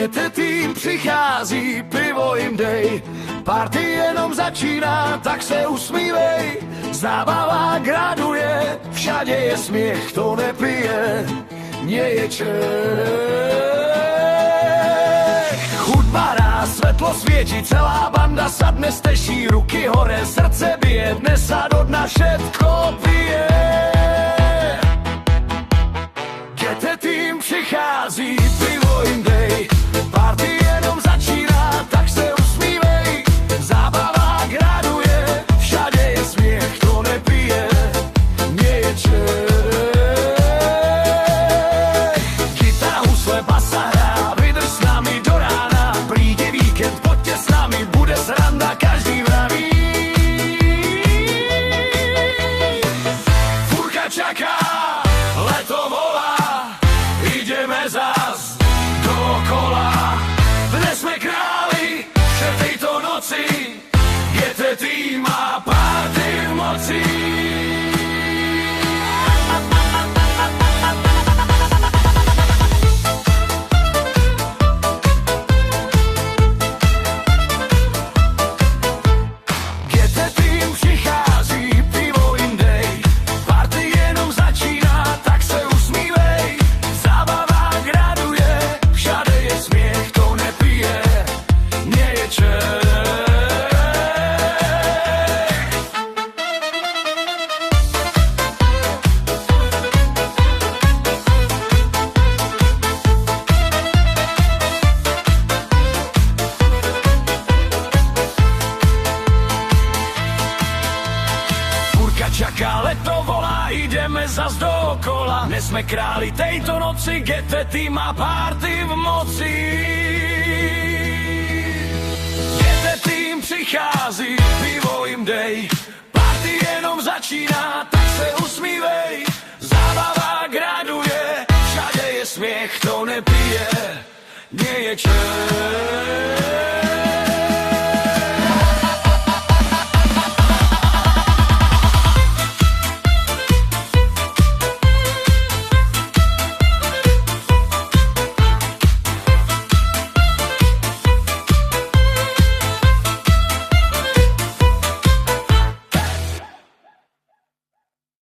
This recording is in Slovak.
GT tým přichází, pivo jim dej. Party jenom začíná, tak se usmívej. Zábava graduje, všade je smiech, kto nepije, nie je Čech. Hudba hrá, svetlo svieti, celá banda sadne, steší ruky hore, srdce bije, dnes sa do dna všetko pije. GT tým přichází, pivo jim dej. Party jenom začíná, tak se usmívej. Zábava graduje, všade je smiech, kto nepije, nie je Čech. Kytara, husle, basa hrá, vydrž s nami do rána. Príde víkend, poďte s nami, bude sranda, každý vraví. Furka čaká, leto volá, ideme zás dokola. Dnes sme králi, že tejto noci GT tým má party v moci. GT tým přichází, pivo jim dej. Party jenom začíná, tak se usmívej. Zábava graduje, všade je smiech, kto nepije, nie je Čech. Furka čaká, leto volá, ideme zas dokola. Dnes sme králi tejto noci, GT tým má party v moci. GT tým přichází, pivo jim dej. Party jenom začíná, tak se usmívej. Zábava graduje, všade je smiech, kto nepije, nie je Čech.